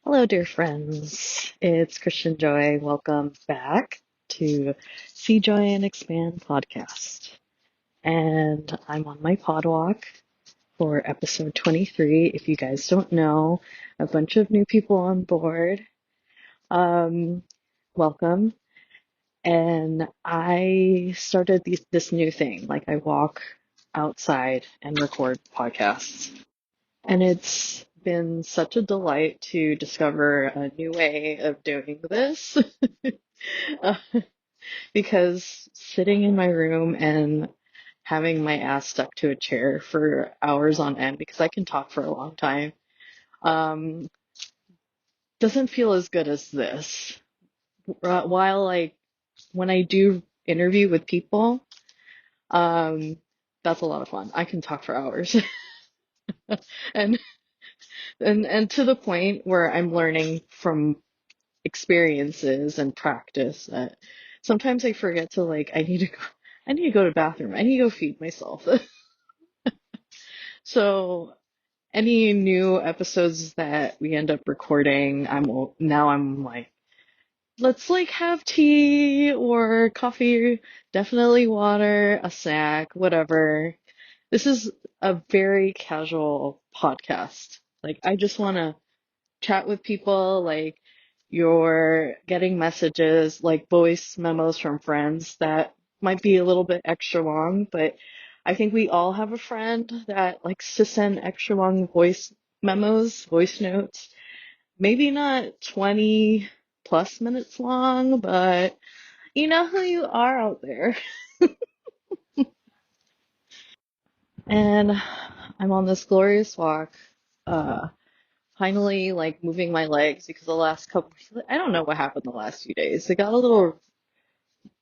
Hello, dear friends. It's Christian Joy. Welcome back to Joy and Expand podcast. And I'm on my pod walk for episode 23. If you guys don't know, a bunch of new people on board. Um, Welcome. And I started this new thing. Like I walk outside and record podcasts. And it's been such a delight to discover a new way of doing this. Uh, because sitting in my room and having my ass stuck to a chair for hours on end, because I can talk for a long time, um, doesn't feel as good as this. While like when I do interview with people, um, that's a lot of fun. I can talk for hours. and and to the point where I'm learning from experiences and practice that sometimes I forget to I need to go to the bathroom. I need to go feed myself. So any new episodes that we end up recording, I'm like, let's like have tea or coffee, definitely water, a snack, whatever. This is a very casual podcast. Like I just want to chat with people, like you're getting messages, like voice memos from friends that might be a little bit extra long, but I think we all have a friend that likes to send extra long voice memos, voice notes. Maybe not 20 plus minutes long, but you know who you are out there. And I'm on this glorious walk. Uh, Finally like moving my legs because the last couple, I don't know what happened the last few days. It got a little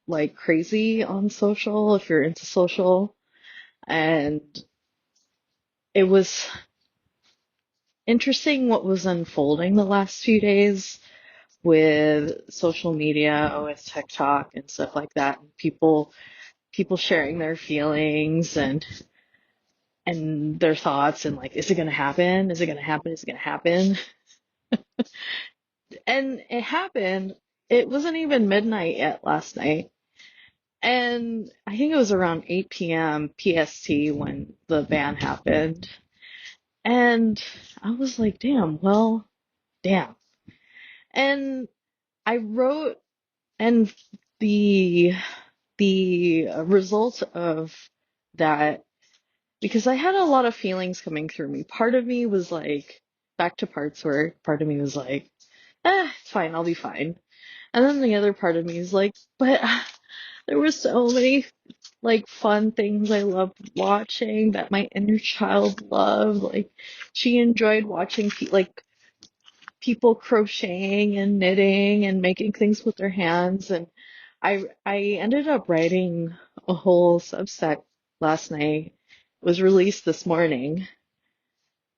like crazy on social if you're into social, and it was interesting what was unfolding the last few days with social media, with TikTok and stuff like that, and people sharing their feelings and their thoughts and like, is it gonna happen? Is it gonna happen? Is it gonna happen? And it happened. It wasn't even midnight yet last night. And I think it was around 8 p.m. PST when the ban happened. And I was like, damn, well, damn. And I wrote, and the result of that, because I had a lot of feelings coming through me. Part of me was like, back to parts where part of me was like, it's fine, I'll be fine. And then the other part of me is like, but there were so many like fun things I loved watching that my inner child loved. Like she enjoyed watching people crocheting and knitting and making things with their hands. And I ended up writing a whole Substack last night. It was released this morning.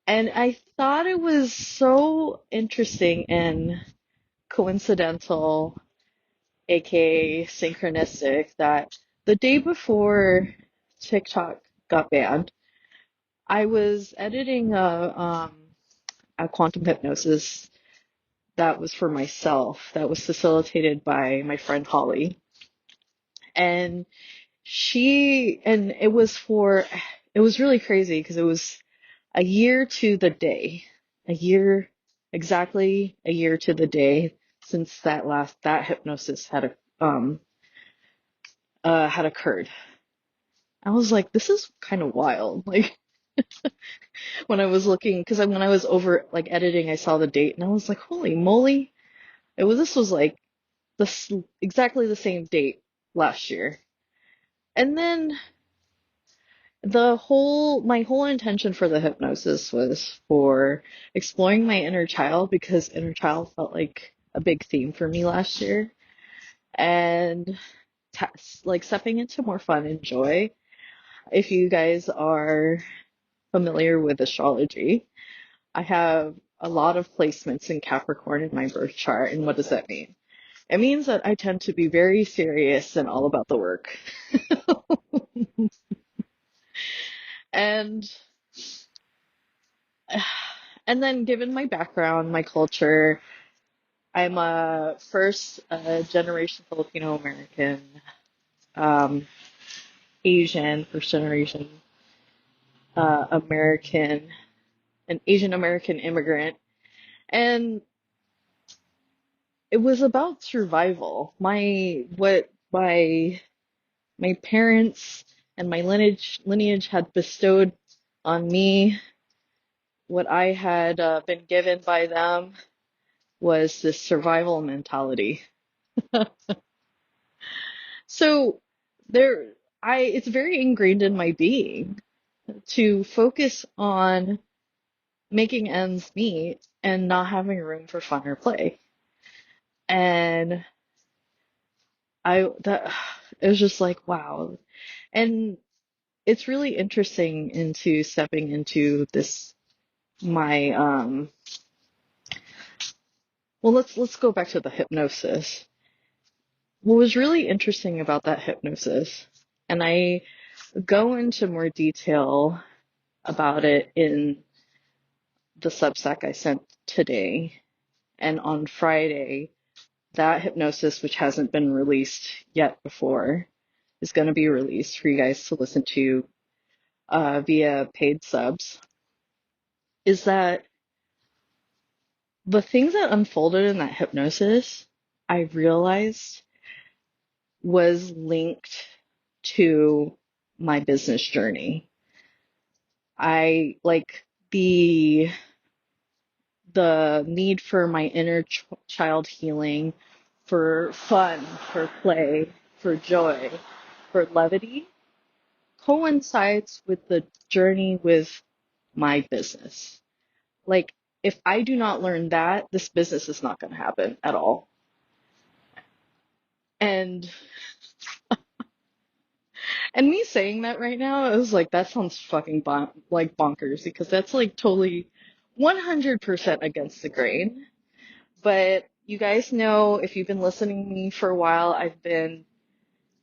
And I thought it was so interesting and coincidental, aka synchronistic, that the day before TikTok got banned, I was editing a quantum hypnosis that was for myself, that was facilitated by my friend Holly. And it was really crazy because it was a year to the day, a year, exactly a year to the day since that hypnosis had occurred. I was like, this is kind of wild. Like when I was looking, because when I was over like editing, I saw the date and I was like, holy moly! This was like exactly the same date last year. And then my whole intention for the hypnosis was for exploring my inner child, because inner child felt like a big theme for me last year, and like stepping into more fun and joy. If you guys are familiar with astrology, I have a lot of placements in Capricorn in my birth chart. And what does that mean? It means that I tend to be very serious and all about the work. And And then, given my background, my culture, I'm a first generation Filipino American, um, Asian, first generation American, an Asian American immigrant. And it was about survival. My parents and my lineage had bestowed on me, what I had been given by them was this survival mentality. So there, it's very ingrained in my being to focus on making ends meet and not having room for fun or play. And that it was just like, wow. And it's really interesting into stepping into this my well, let's go back to the hypnosis. What was really interesting about that hypnosis, and I go into more detail about it in the Substack I sent today, and on Friday, that hypnosis, which hasn't been released yet before, is going to be released for you guys to listen to via paid subs. Is that the things that unfolded in that hypnosis, I realized was linked to my business journey. I like the need for my inner child healing, for fun, for play, for joy, for levity coincides with the journey with my business. Like, if I do not learn that, this business is not going to happen at all. And me saying that right now is like, that sounds fucking like bonkers, because that's like totally 100% against the grain. But you guys know, if you've been listening to me for a while, I've been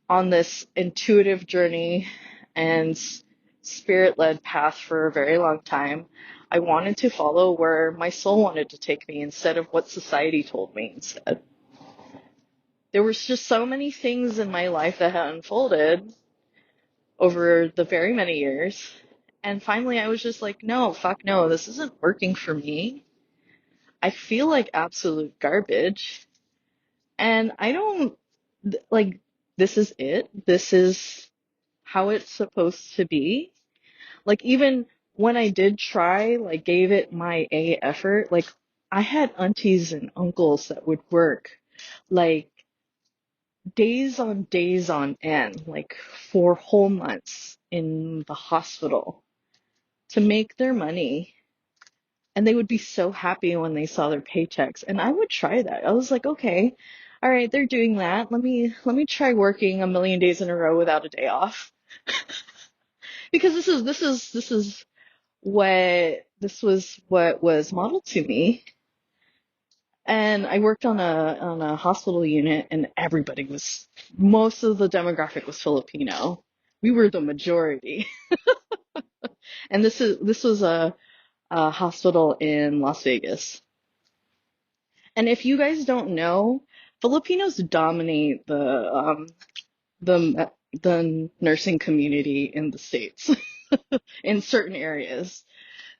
on this intuitive journey and spirit-led path for a very long time. I wanted to follow where my soul wanted to take me instead of what society told me instead. There was just so many things in my life that had unfolded over the very many years. And finally, I was just like, no, fuck no, this isn't working for me. I feel like absolute garbage. And I don't, like, this is it. This is how it's supposed to be. Like, even when I did try, like, gave it my A effort, like, I had aunties and uncles that would work, like, days on end, like, for whole months in the hospital to make their money. And they would be so happy when they saw their paychecks. And I would try that. I was like, okay, all right, they're doing that. Let me try working a million days in a row without a day off. Because this was what was modeled to me. And I worked on a hospital unit, and most of the demographic was Filipino. We were the majority. And this was a hospital in Las Vegas. And if you guys don't know, Filipinos dominate the nursing community in the States in certain areas.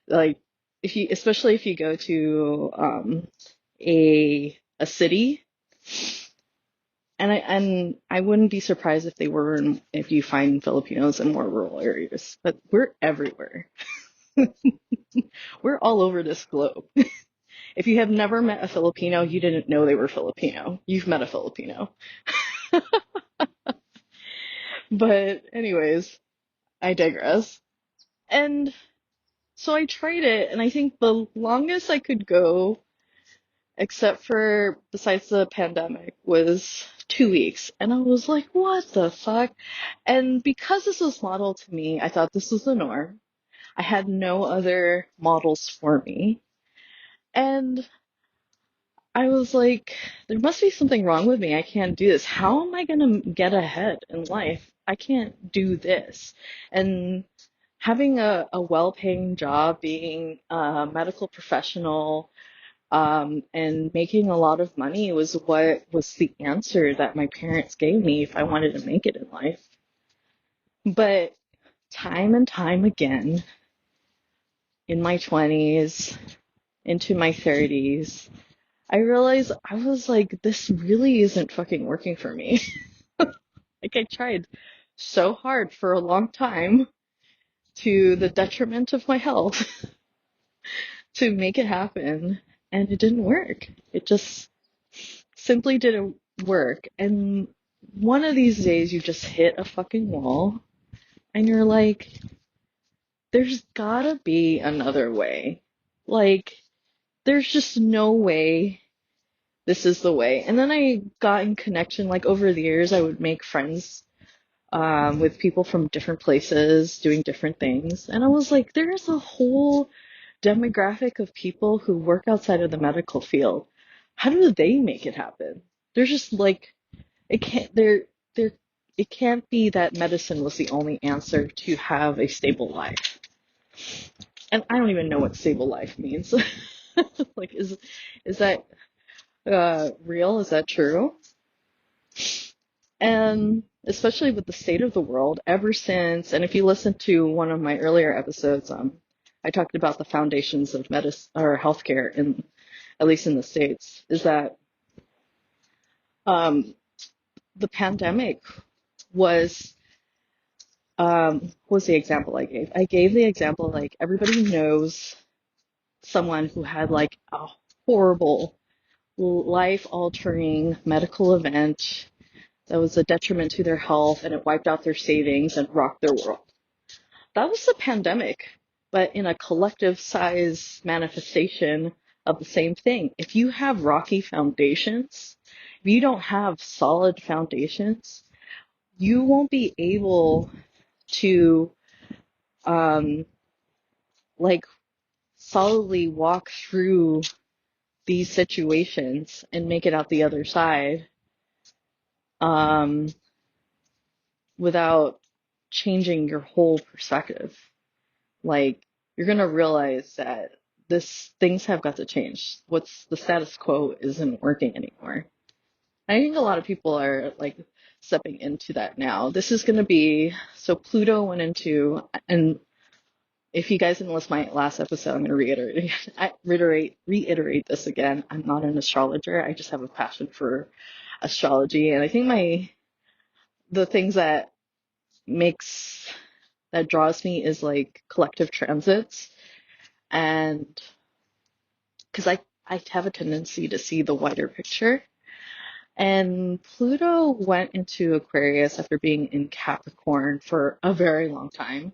Like, especially if you go to a city, and I wouldn't be surprised if if you find Filipinos in more rural areas, but we're everywhere. We're all over this globe. If you have never met a Filipino, you didn't know they were Filipino. You've met a Filipino. But anyways, I digress. And so I tried it, and I think the longest I could go, except for besides the pandemic, was 2 weeks. And I was like, what the fuck? And because this was modeled to me, I thought this was the norm. I had no other models for me. And I was like, there must be something wrong with me. I can't do this. How am I going to get ahead in life? I can't do this. And having a well-paying job, being a medical professional, and making a lot of money was what was the answer that my parents gave me if I wanted to make it in life. But time and time again, in my 20s, into my 30s, I realized I was like, this really isn't fucking working for me. Like, I tried so hard for a long time to the detriment of my health to make it happen, and it didn't work. It just simply didn't work. And one of these days you just hit a fucking wall and you're like, there's gotta be another way. Like, there's just no way this is the way. And then I got in connection, like over the years, I would make friends with people from different places doing different things. And I was like, there's a whole demographic of people who work outside of the medical field. How do they make it happen? They're just like, it can't, they're, it can't be that medicine was the only answer to have a stable life. And I don't even know what stable life means. Like, is that real? Is that true? And especially with the state of the world, ever since, and if you listen to one of my earlier episodes, I talked about the foundations of medicine or healthcare in, at least in the States, is that um, the pandemic was was the example I gave. I gave the example like everybody knows someone who had like a horrible life-altering medical event that was a detriment to their health and it wiped out their savings and rocked their world. That was the pandemic, but in a collective size manifestation of the same thing. If you have rocky foundations, if you don't have solid foundations, you won't be able to um, like solidly walk through these situations and make it out the other side um, without changing your whole perspective. Like, you're gonna realize that things have got to change. What's the status quo isn't working anymore. I think a lot of people are like stepping into that now. This is gonna be so Pluto went into, and if you guys didn't listen to my last episode, I'm gonna reiterate this again. I'm not an astrologer. I just have a passion for astrology, and I think the things makes that draws me is like collective transits. And because I have a tendency to see the wider picture. And Pluto went into Aquarius after being in Capricorn for a very long time.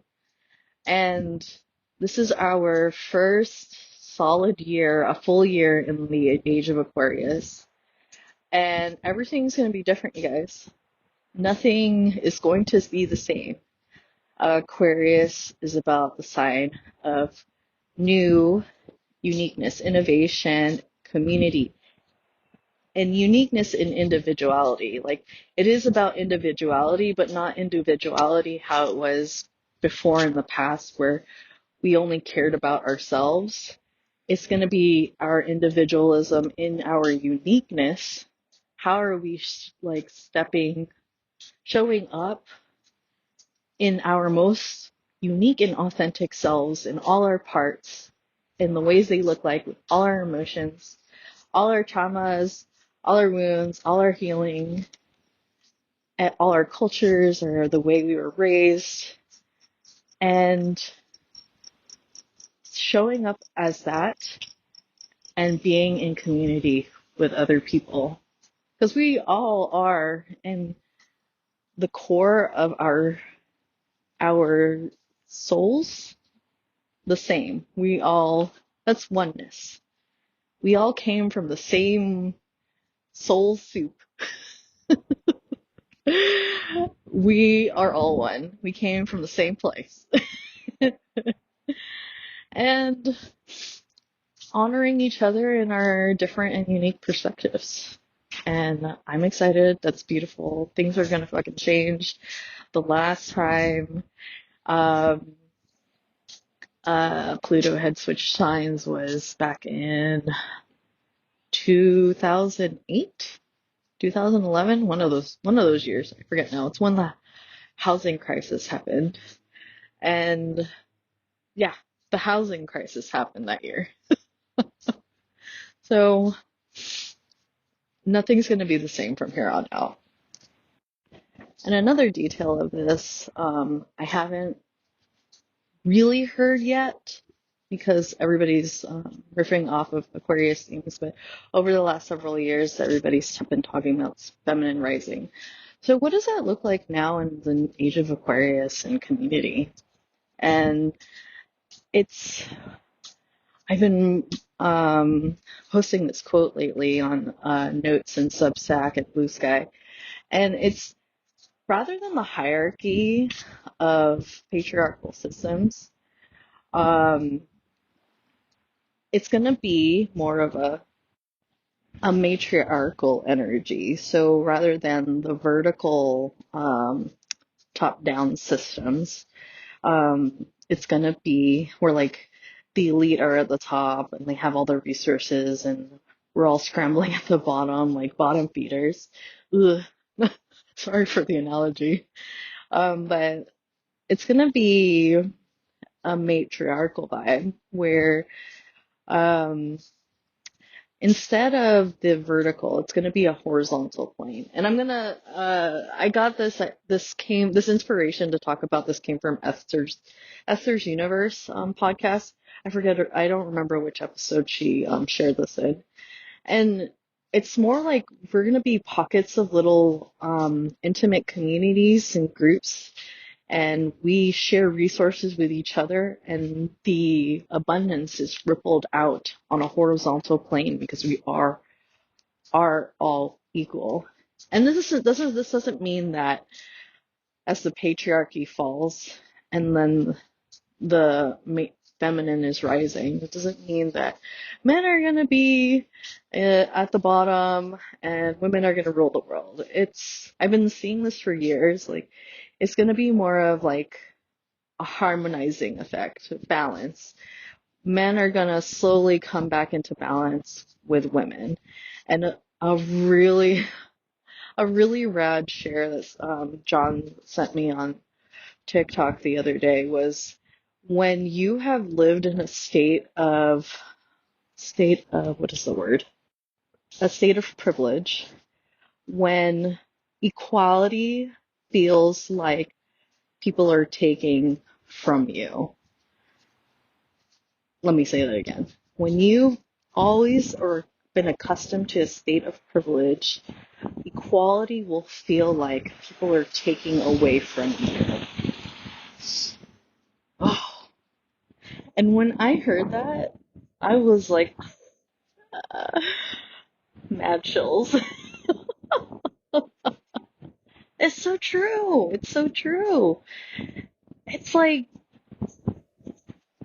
And this is our first solid year, a full year in the age of Aquarius. And everything's going to be different, you guys. Nothing is going to be the same. Aquarius is about the sign of new, uniqueness, innovation, community, and uniqueness in individuality. Like, it is about individuality, but not individuality how it was before in the past where we only cared about ourselves. It's going to be our individualism in our uniqueness. How are we like showing up in our most unique and authentic selves in all our parts, in the ways they look like, with all our emotions, all our traumas, all our wounds, all our healing, and all our cultures or the way we were raised, and showing up as that and being in community with other people. Because we all are in the core of our souls the same. That's oneness. We all came from the same soul soup. We are all one. We came from the same place. And honoring each other in our different and unique perspectives. And I'm excited. That's beautiful. Things are gonna fucking change. The last time, um, Pluto had switched signs was back in 2008, 2011, one of those years. I forget now. It's when the housing crisis happened. And yeah, the housing crisis happened that year. So nothing's going to be the same from here on out. And another detail of this, I haven't really heard yet because everybody's riffing off of Aquarius themes, but over the last several years, everybody's been talking about feminine rising. So what does that look like now in the age of Aquarius and community? And it's, I've been posting this quote lately on Notes and Substack at Blue Sky, and it's rather than the hierarchy of patriarchal systems, um, it's going to be more of a matriarchal energy. So rather than the vertical top-down systems, it's going to be where like the elite are at the top and they have all the resources and we're all scrambling at the bottom like bottom feeders. Ugh. Sorry for the analogy. But it's going to be a matriarchal vibe where um, instead of the vertical, it's going to be a horizontal plane. And I'm going to, I got this inspiration to talk about this came from Esther's Universe podcast. I don't remember which episode she shared this in. And it's more like we're going to be pockets of little intimate communities and groups, and we share resources with each other, and the abundance is rippled out on a horizontal plane because we are all equal. And this doesn't mean that as the patriarchy falls and then the feminine is rising, it doesn't mean that men are going to be at the bottom and women are going to rule the world. I've been seeing this for years. Like, it's going to be more of like a harmonizing effect, balance. Men are going to slowly come back into balance with women. And a really rad share that John sent me on TikTok the other day was when you have lived in a state of what is the word? A state of privilege, when equality feels like people are taking from you. Let me say that again. When you've always or been accustomed to a state of privilege, equality will feel like people are taking away from you. Oh. And when I heard that, I was like, mad chills. It's so true. It's so true. It's like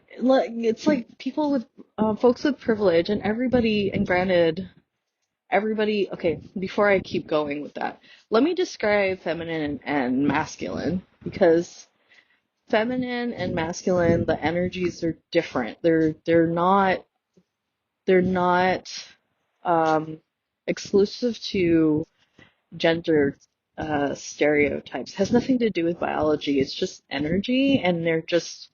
it's like people with folks with privilege and everybody, and granted, everybody. Okay, before I keep going with that, let me describe feminine and masculine, because feminine and masculine, the energies are different. They're not exclusive to gender stereotypes. It has nothing to do with biology. It's just energy, and they're just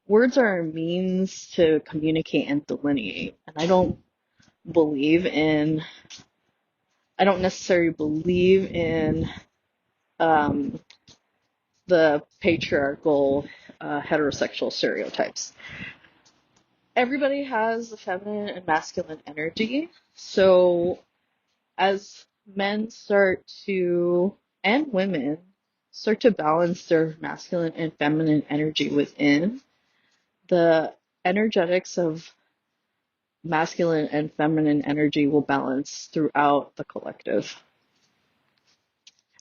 words are a means to communicate and delineate. And believe in. I don't necessarily believe in um, the patriarchal heterosexual stereotypes. Everybody has a feminine and masculine energy. So as men and women start to balance their masculine and feminine energy within, the energetics of masculine and feminine energy will balance throughout the collective.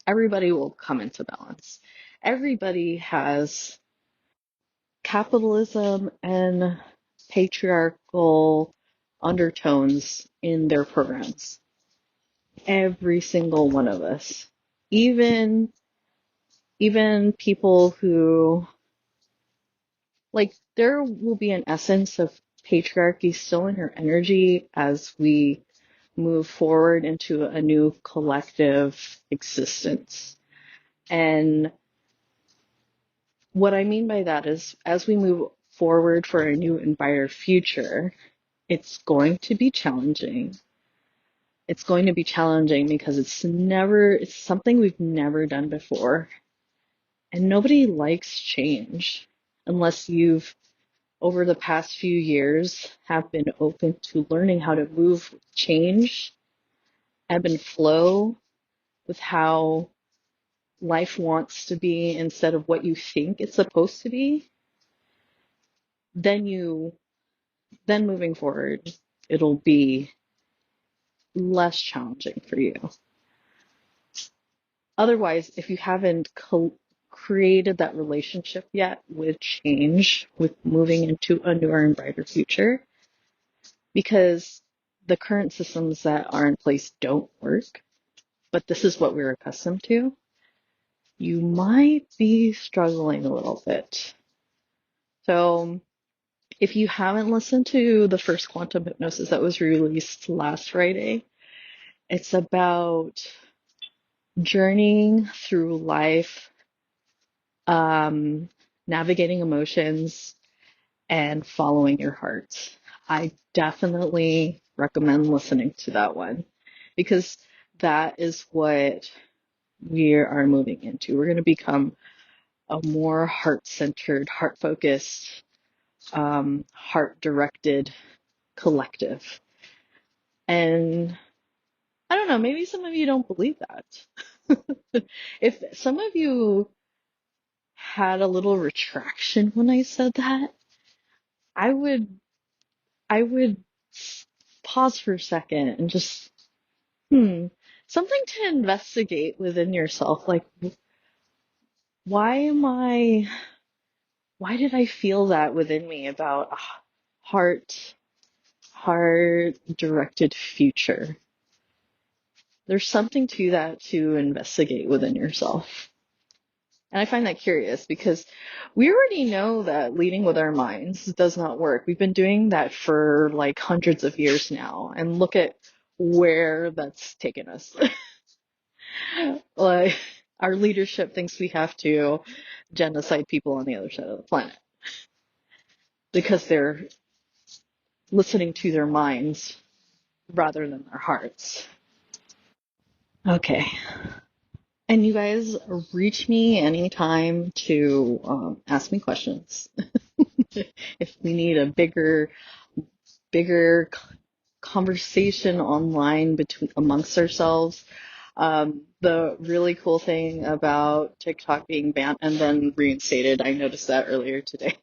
Everybody will come into balance. Everybody has capitalism and patriarchal undertones in their programs. Every single one of us. Even people who like there will be an essence of patriarchy still in her energy as we move forward into a new collective existence. And what I mean by that is as we move forward for a new and brighter future, it's going to be challenging. It's going to be challenging because it's something we've never done before. And nobody likes change unless you've, over the past few years, have been open to learning how to move with change, ebb and flow with how life wants to be instead of what you think it's supposed to be. Then moving forward, it'll be less challenging for you. Otherwise, if you haven't created that relationship yet with change, with moving into a newer and brighter future, because the current systems that are in place don't work, but this is what we're accustomed to, you might be struggling a little bit. So if you haven't listened to the first quantum hypnosis that was released last Friday, it's about journeying through life, navigating emotions, and following your heart. I definitely recommend listening to that one because that is what we are moving into. We're going to become a more heart-centered, heart-focused, heart-directed collective. And I don't know, maybe some of you don't believe that. If some of you had a little retraction when I said that, I would I would pause for a second and just something to investigate within yourself. Like, why am I why did I feel that within me about a heart directed future? There's something to that to investigate within yourself. And I find that curious because we already know that leading with our minds does not work. We've been doing that for like hundreds of years now, and look at where that's taken us. Like, our leadership thinks we have to genocide people on the other side of the planet because they're listening to their minds rather than their hearts. Okay. And you guys reach me anytime to ask me questions. If we need a bigger conversation online amongst ourselves. The really cool thing about TikTok being banned and then reinstated, I noticed that earlier today.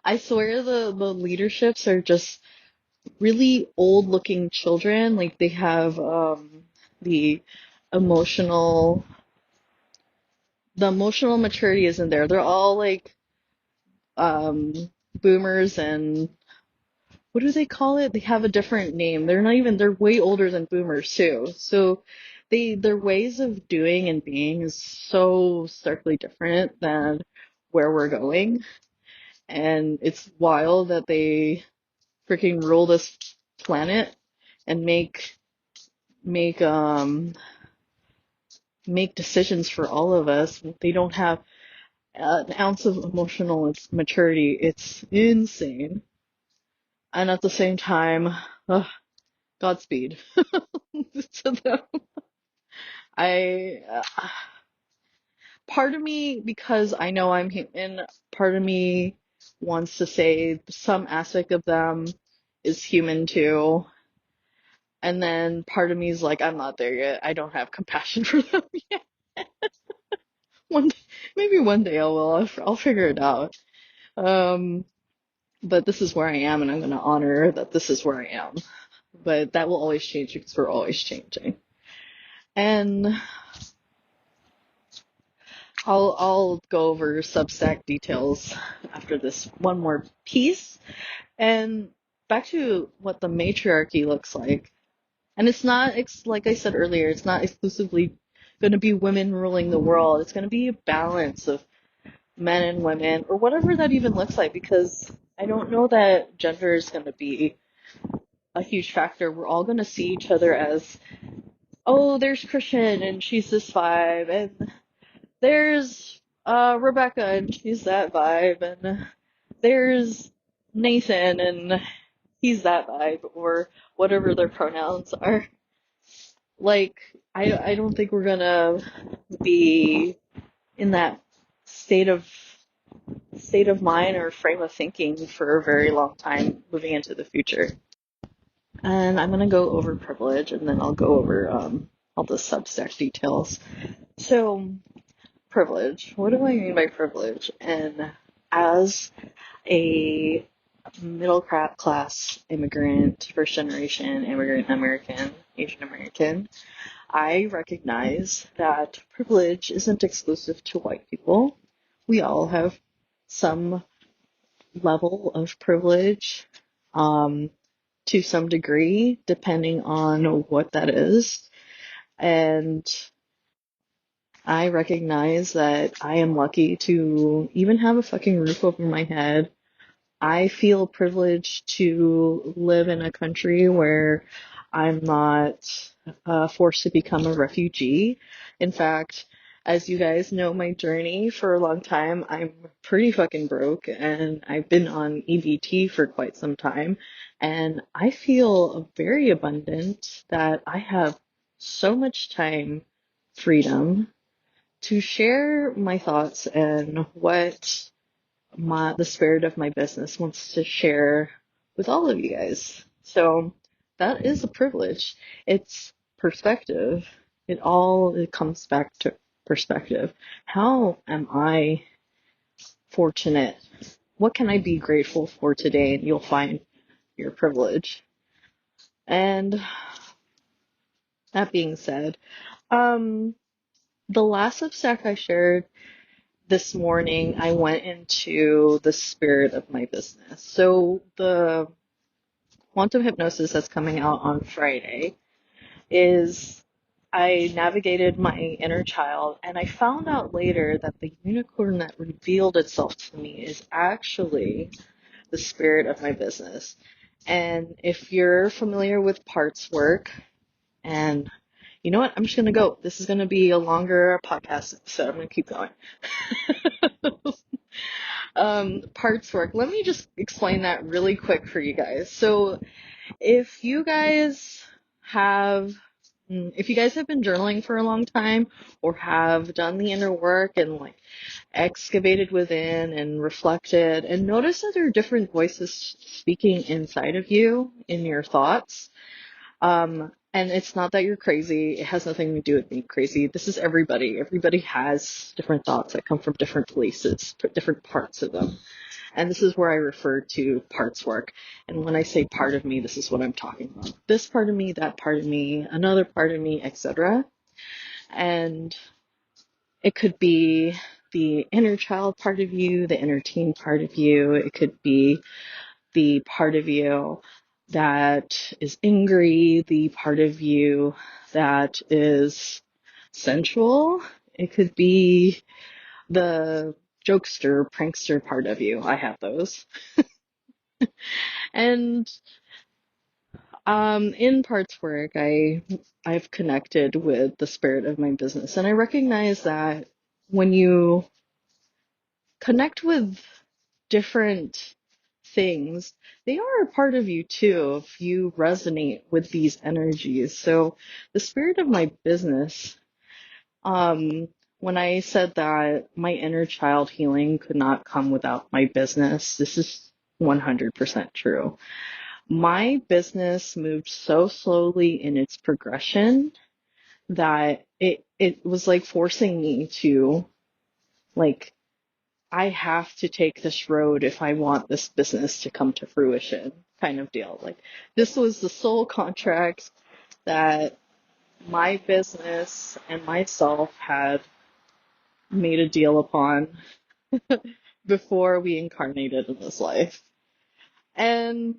I swear the leaderships are just really old looking children. Like they have the emotional maturity isn't there. They're all like um boomers, and what do they call it? They have a different name. They're way older than boomers too. So their ways of doing and being is so starkly different than where we're going. And it's wild that they freaking rule this planet and make make decisions for all of us. They don't have an ounce of emotional maturity. It's insane. And at the same time, Godspeed to them. I part of me, because I know I'm human, part of me wants to say some aspect of them is human too. And then part of me is like, I'm not there yet. I don't have compassion for them yet. One, maybe one day I will. I'll figure it out. But this is where I am, and I'm going to honor that this is where I am. But that will always change because we're always changing. And I'll go over Substack details after this one more piece. And back to what the matriarchy looks like. And it's not, like I said earlier, it's not exclusively going to be women ruling the world. It's going to be a balance of men and women, or whatever that even looks like, because I don't know that gender is going to be a huge factor. We're all going to see each other as, oh, there's Christian and she's this vibe, and there's Rebecca and she's that vibe, and there's Nathan and he's that vibe, or whatever their pronouns are. Like, I don't think we're gonna be in that state of mind or frame of thinking for a very long time moving into the future. And I'm gonna go over privilege, and then I'll go over all the Substack details. So, privilege. What do I mean by privilege? And as a middle class immigrant, first generation immigrant American, Asian American, I recognize that privilege isn't exclusive to white people. We all have some level of privilege, to some degree, depending on what that is. And I recognize that I am lucky to even have a fucking roof over my head. I feel privileged to live in a country where I'm not forced to become a refugee. In fact, as you guys know my journey for a long time, I'm pretty fucking broke, and I've been on EBT for quite some time, and I feel very abundant that I have so much time, freedom to share my thoughts and what the spirit of my business wants to share with all of you guys. So that is a privilege. It's perspective. It comes back to perspective. How am I fortunate? What can I be grateful for today? And you'll find your privilege. And that being said, the last Substack I shared this morning, I went into the spirit of my business. So the quantum hypnosis that's coming out on Friday is I navigated my inner child, and I found out later that the unicorn that revealed itself to me is actually the spirit of my business. And if you're familiar with parts work, and you know what, I'm just going to go. This is going to be a longer podcast episode. I'm going to keep going. Parts work. Let me just explain that really quick for you guys. So if you guys have been journaling for a long time, or have done the inner work and like excavated within and reflected and noticed that there are different voices speaking inside of you in your thoughts, and it's not that you're crazy. It has nothing to do with being crazy. This is everybody. Everybody has different thoughts that come from different places, different parts of them. And this is where I refer to parts work. And when I say part of me, this is what I'm talking about. This part of me, that part of me, another part of me, etc. And it could be the inner child part of you, the inner teen part of you. It could be the part of you that is angry, the part of you that is sensual. It could be the jokester, prankster part of you. I have those. And in parts work, I've connected with the spirit of my business, and I recognize that when you connect with different things, they are a part of you too if you resonate with these energies. So the spirit of my business, when I said that my inner child healing could not come without my business, this is 100% true. My business moved so slowly in its progression that it was like forcing me to, like, I have to take this road if I want this business to come to fruition, kind of deal. Like, this was the sole contract that my business and myself had made a deal upon before we incarnated in this life. And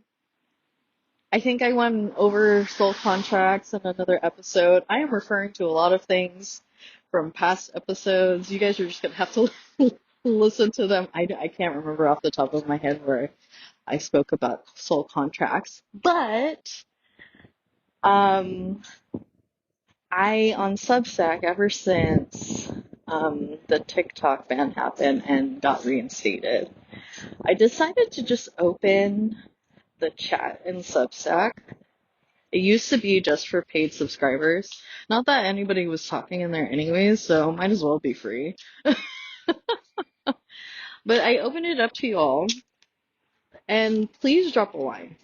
I think I went over soul contracts in another episode. I am referring to a lot of things from past episodes. You guys are just going to have to listen to them. I can't remember off the top of my head where I spoke about soul contracts, but um, I on Substack ever since the TikTok ban happened and got reinstated, I decided to just open the chat in Substack. It used to be just for paid subscribers. Not that anybody was talking in there anyways, so might as well be free. But I opened it up to y'all, and please drop a line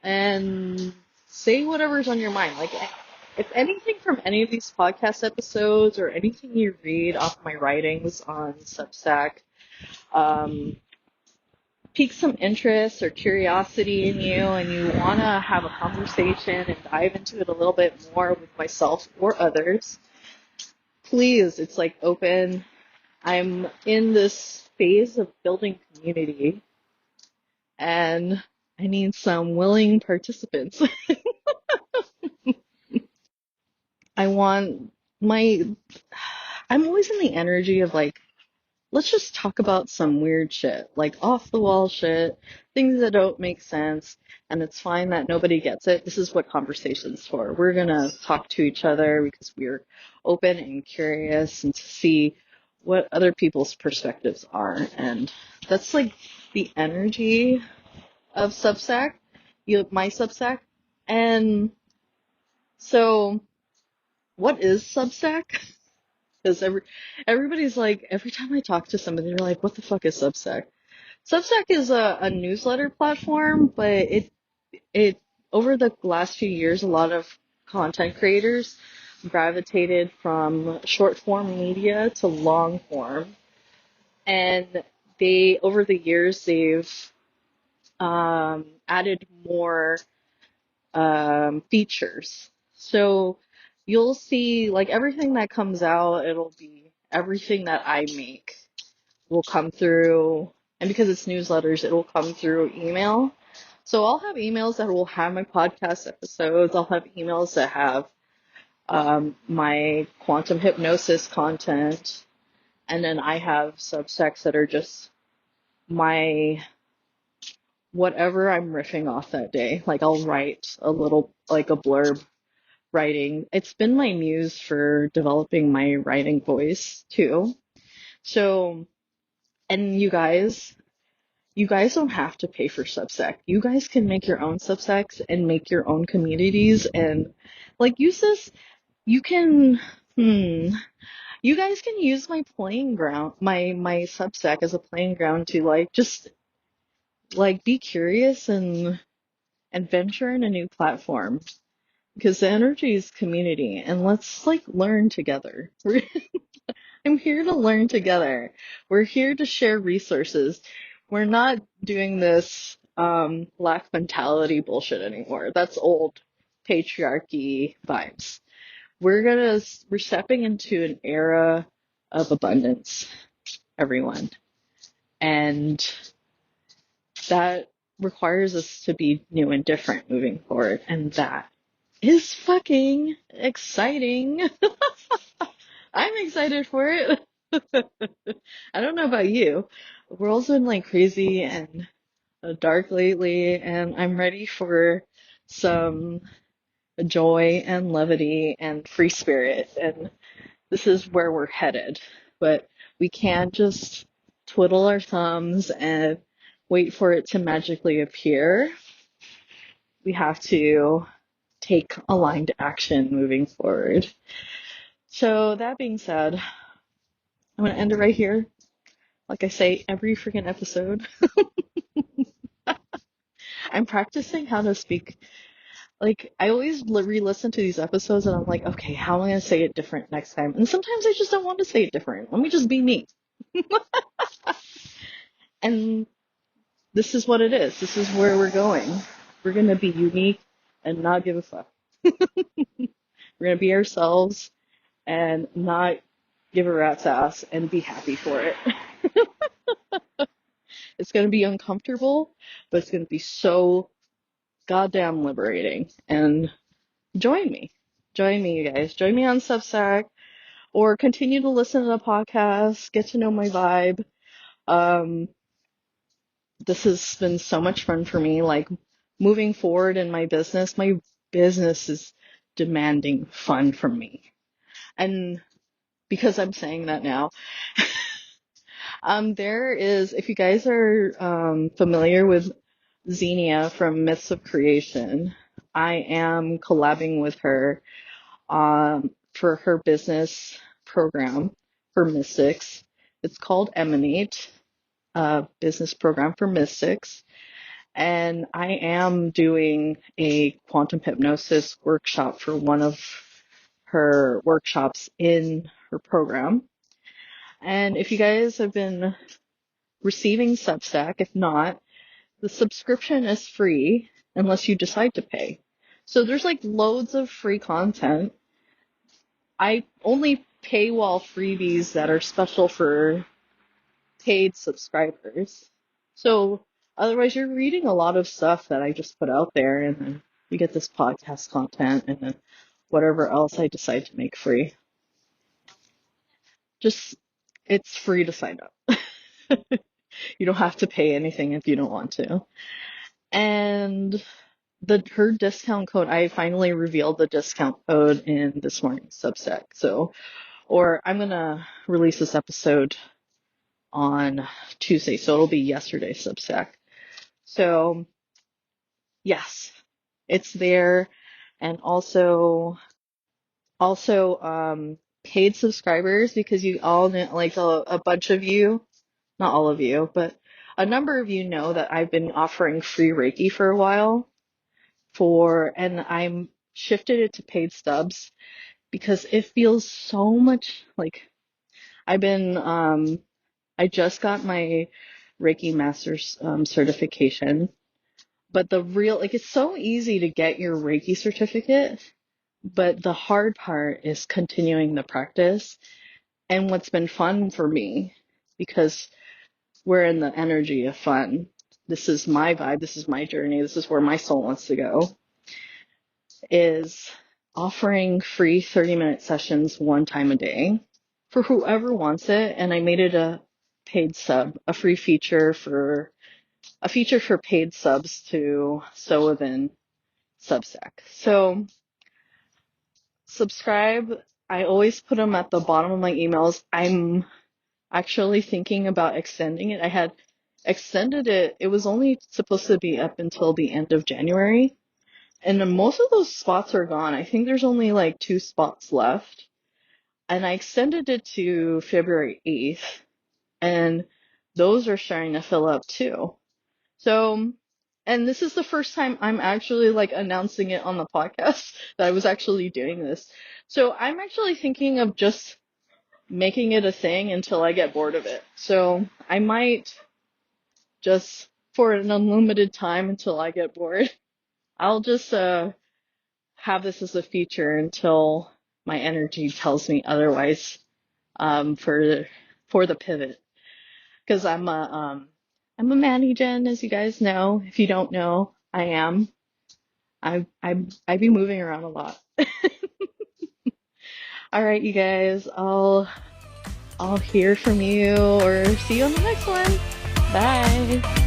and say whatever's on your mind. Like, if anything from any of these podcast episodes or anything you read off my writings on Substack um, piques some interest or curiosity in you, and you want to have a conversation and dive into it a little bit more with myself or others, please, it's like open. I'm in this phase of building community, and I need some willing participants. I want my, I'm always in the energy of like, let's just talk about some weird shit, like off the wall shit, things that don't make sense, and it's fine that nobody gets it. This is what conversation's for. We're gonna talk to each other because we're open and curious and to see what other people's perspectives are. And that's like the energy of Substack, my Substack. And so, what is Substack? Because everybody's like, every time I talk to somebody, they're like, what the fuck is Substack? Substack is a newsletter platform, but it over the last few years, a lot of content creators gravitated from short form media to long form, and they over the years they've added more features. So you'll see like everything that comes out, it'll be everything that I make will come through, and because it's newsletters, it will come through email. So I'll have emails that will have my podcast episodes. I'll have emails that have my quantum hypnosis content, and then I have substacks that are just my whatever I'm riffing off that day. Like I'll write a little, like a blurb writing. It's been my muse for developing my writing voice too. So, and you guys don't have to pay for Substack. You guys can make your own Substacks and make your own communities and like use this. You can, you guys can use my playing ground, my Substack as a playing ground to like just like be curious and venture in a new platform because the energy is community and let's like learn together. I'm here to learn together. We're here to share resources. We're not doing this black mentality bullshit anymore. That's old patriarchy vibes. We're stepping into an era of abundance, everyone. And that requires us to be new and different moving forward. And that is fucking exciting. I'm excited for it. I don't know about you. The world's been like crazy and dark lately, and I'm ready for some joy and levity and free spirit. And this is where we're headed. But we can't just twiddle our thumbs and wait for it to magically appear. We have to take aligned action moving forward. So, that being said, I'm going to end it right here. Like I say every freaking episode, I'm practicing how to speak. Like, I always re-listen to these episodes and I'm like, okay, how am I going to say it different next time? And sometimes I just don't want to say it different. Let me just be me. And this is what it is. This is where we're going. We're going to be unique and not give a fuck. We're going to be ourselves and not give a rat's ass and be happy for it. It's going to be uncomfortable, but it's going to be so goddamn liberating. And join me. Join me, you guys. Join me on Substack or continue to listen to the podcast, get to know my vibe. This has been so much fun for me. Like moving forward in my business is demanding fun from me. And because I'm saying that now, there is, if you guys are familiar with Xenia from Myths of Creation, I am collabing with her for her business program for mystics. It's called Emanate, business program for mystics. And I am doing a quantum hypnosis workshop for one of her workshops in her program. And if you guys have been receiving Substack, if not, the subscription is free unless you decide to pay. So there's like loads of free content. I only paywall freebies that are special for paid subscribers. So otherwise you're reading a lot of stuff that I just put out there, and then you get this podcast content and then whatever else I decide to make free. Just, it's free to sign up. You don't have to pay anything if you don't want to. And her discount code, I finally revealed the discount code in this morning's Substack. So, or I'm gonna release this episode on Tuesday, so it'll be yesterday's Substack. So, yes, it's there. And also paid subscribers, because you all know, like a bunch of you, not all of you, but a number of you know that I've been offering free Reiki for a while and I'm shifted it to paid subs because it feels so much like I just got my Reiki Master's certification, but it's so easy to get your Reiki certificate, but the hard part is continuing the practice. And what's been fun for me, because we're in the energy of fun, this is my vibe, this is my journey, this is where my soul wants to go, is offering free 30-minute sessions one time a day for whoever wants it. And I made it a paid sub, a feature for paid subs to sew within Substack. So subscribe. I always put them at the bottom of my emails. I'm actually thinking about extending it. I had extended it. It was only supposed to be up until the end of January. And then most of those spots are gone. I think there's only like 2 spots left. And I extended it to February 8th. And those are starting to fill up too. So, and this is the first time I'm actually like announcing it on the podcast that I was actually doing this. So I'm actually thinking of just making it a thing until I get bored of it. So I might just, for an unlimited time until I get bored, I'll just have this as a feature until my energy tells me otherwise, for the pivot. Because I'm a manny-gen, as you guys know. If you don't know, I am. I be moving around a lot. All right, you guys, I'll hear from you or see you on the next one. Bye.